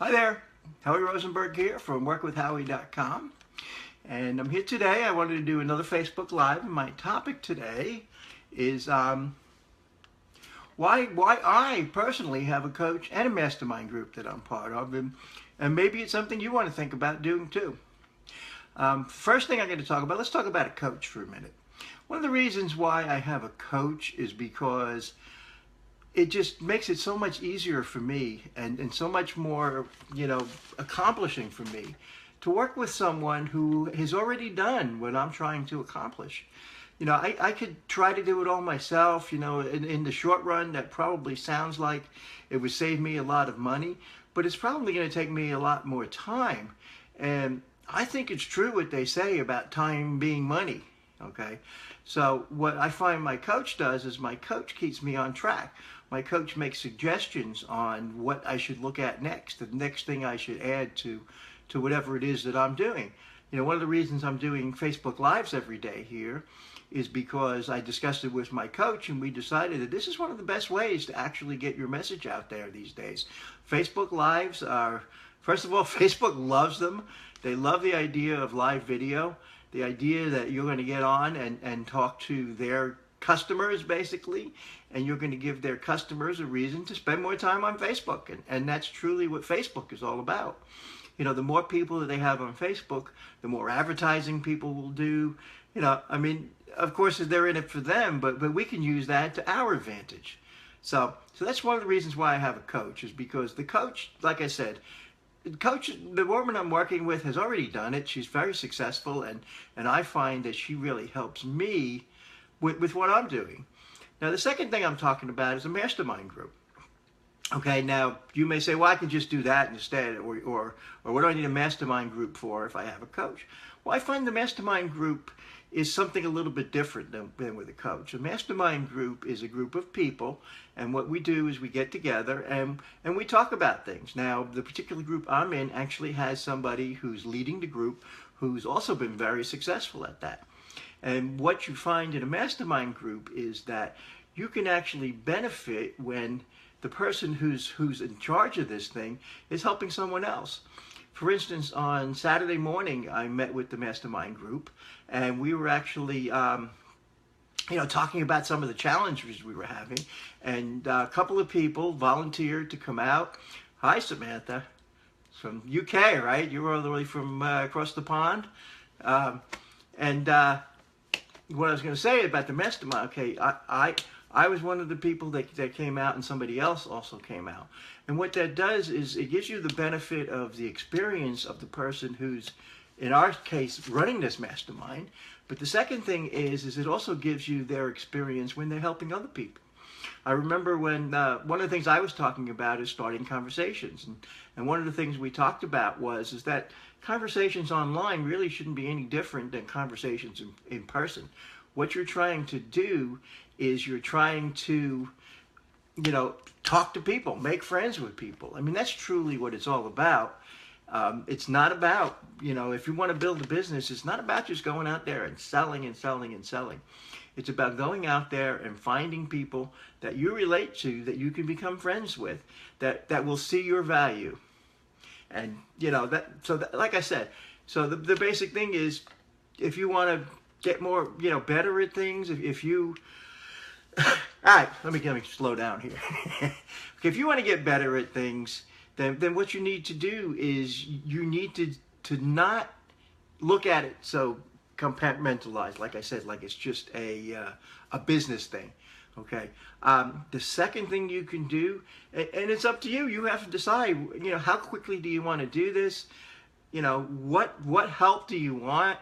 Hi there, Howie Rosenberg here from workwithhowie.com, and I'm here today. I wanted to do another Facebook Live, and my topic today is why I personally have a coach and a mastermind group that I'm part of, and maybe it's something you want to think about doing too. First thing I'm going to talk about, let's talk about a coach for a minute. One of the reasons why I have a coach is because it just makes it so much easier for me and so much more, accomplishing for me to work with someone who has already done what I'm trying to accomplish. I could try to do it all myself. In the short run, that probably sounds like it would save me a lot of money, but it's probably going to take me a lot more time. And I think it's true what they say about time being money. Okay, so what I find my coach does is my coach keeps me on track. My coach makes suggestions on what I should look at next, the next thing I should add to whatever it is that I'm doing. One of the reasons I'm doing Facebook Lives every day here is because I discussed it with my coach, and we decided that this is one of the best ways to actually get your message out there these days. Facebook Lives are, first of all, Facebook loves them. They love the idea of live video, the idea that you're going to get on and talk to their customers, basically, and you're going to give their customers a reason to spend more time on Facebook, and that's truly what Facebook is all about. The more people that they have on Facebook, the more advertising people will do. Of course, they're in it for them, but we can use that to our advantage. So that's one of the reasons why I have a coach, is because the coach, like I said, the woman I'm working with has already done it. She's very successful, and I find that she really helps me with what I'm doing. Now, the second thing I'm talking about is a mastermind group. Okay, now you may say, well, I can just do that instead, or what do I need a mastermind group for if I have a coach? Well, I find the mastermind group is something a little bit different than with a coach. A mastermind group is a group of people, and what we do is we get together and we talk about things. Now, the particular group I'm in actually has somebody who's leading the group who's also been very successful at that. And what you find in a mastermind group is that you can actually benefit when the person who's in charge of this thing is helping someone else. For instance, on Saturday morning, I met with the mastermind group, and we were actually, talking about some of the challenges we were having. And a couple of people volunteered to come out. Hi, Samantha. It's from UK, right? You were all the way from across the pond. What I was going to say about the mastermind, okay, I was one of the people that came out, and somebody else also came out. And what that does is it gives you the benefit of the experience of the person who's, in our case, running this mastermind. But the second thing is it also gives you their experience when they're helping other people. I remember when one of the things I was talking about is starting conversations. And one of the things we talked about is that conversations online really shouldn't be any different than conversations in person. What you're trying to do is you're trying to, talk to people, make friends with people. That's truly what it's all about. It's not about, if you want to build a business, it's not about just going out there and selling and selling and selling. It's about going out there and finding people that you relate to, that you can become friends with, that will see your value. And, like I said, so the basic thing is, if you want to get more, better at things, if you, all right, let me slow down here. Okay, if you want to get better at things, then what you need to do is you need to not look at it so compartmentalized, like I said, like it's just a business thing. Okay. The second thing you can do, and it's up to you. You have to decide. How quickly do you want to do this? What help do you want?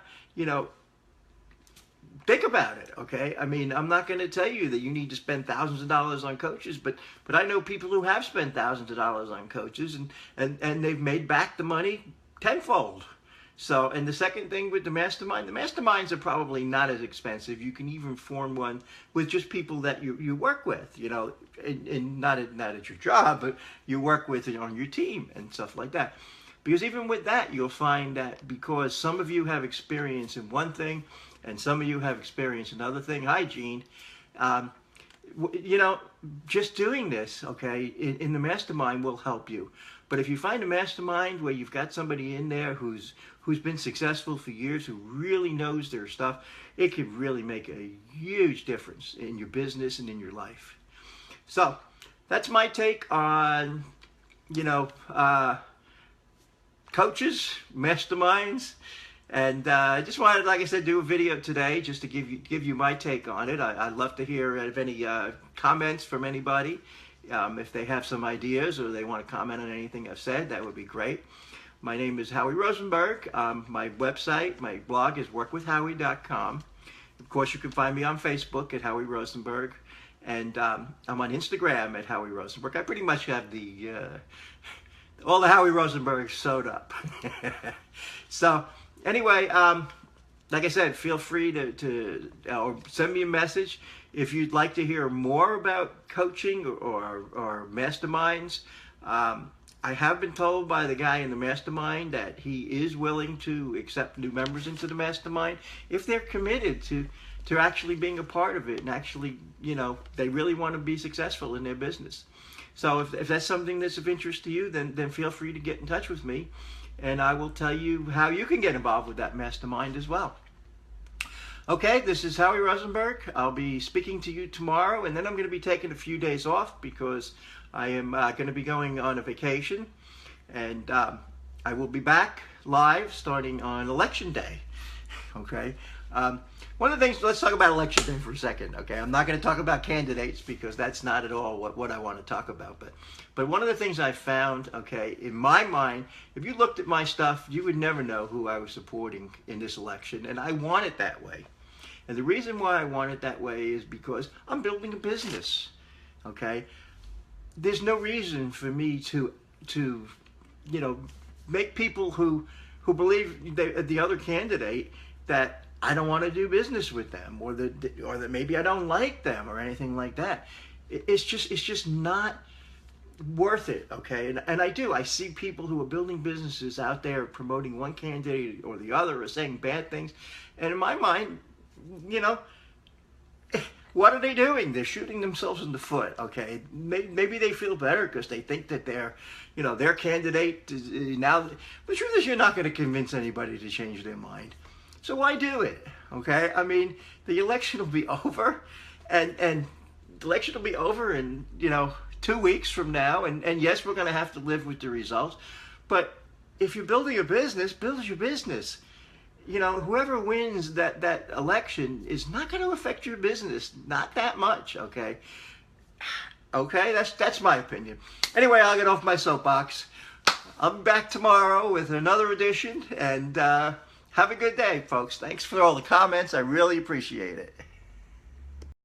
Think about it. Okay. I'm not going to tell you that you need to spend thousands of dollars on coaches, but I know people who have spent thousands of dollars on coaches, and they've made back the money tenfold. So, and the second thing with the masterminds are probably not as expensive. You can even form one with just people that you work with, and not at your job, but you work with on your team and stuff like that. Because even with that, you'll find that because some of you have experience in one thing and some of you have experience in another thing. Hi, Gene. You know, just doing this, okay, in the mastermind will help you. But if you find a mastermind where you've got somebody in there who's been successful for years, who really knows their stuff, it can really make a huge difference in your business and in your life. So that's my take on, you know, coaches, masterminds, and I just wanted, like I said, do a video today just to give you my take on it. I'd love to hear if any comments from anybody. If they have some ideas or they want to comment on anything I've said, that would be great. My name is Howie Rosenberg. My website, my blog is workwithhowie.com. Of course, you can find me on Facebook at Howie Rosenberg, and I'm on Instagram at Howie Rosenberg. I pretty much have all the Howie Rosenberg sewed up. So anyway, like I said, feel free to or send me a message if you'd like to hear more about coaching or masterminds. I have been told by the guy in the mastermind that he is willing to accept new members into the mastermind if they're committed to actually being a part of it and actually, you know, they really want to be successful in their business. So if that's something that's of interest to you, then feel free to get in touch with me, and I will tell you how you can get involved with that mastermind as well. Okay, this is Howie Rosenberg. I'll be speaking to you tomorrow, and then I'm going to be taking a few days off because I am going to be going on a vacation, and I will be back live starting on Election Day. Okay, one of the things, let's talk about Election Day for a second. Okay, I'm not going to talk about candidates because that's not at all what I want to talk about. But one of the things I found, okay, in my mind, if you looked at my stuff, you would never know who I was supporting in this election, and I want it that way. And the reason why I want it that way is because I'm building a business. Okay, there's no reason for me to you know, make people who believe the other candidate that I don't want to do business with them, or that maybe I don't like them or anything like that. It's just not worth it, okay? And I see people who are building businesses out there promoting one candidate or the other or saying bad things, and in my mind, you know, what are they doing? They're shooting themselves in the foot, okay? Maybe they feel better because they think that their candidate is now. The truth is, you're not going to convince anybody to change their mind. So why do it, okay? I mean, the election will be over, and the election will be over in, 2 weeks from now, and yes, we're going to have to live with the results. But if you're building a business, build your business. Whoever wins that election is not going to affect your business, not that much, okay? Okay, that's my opinion. Anyway, I'll get off my soapbox. I'll be back tomorrow with another edition, and have a good day, folks. Thanks for all the comments. I really appreciate it.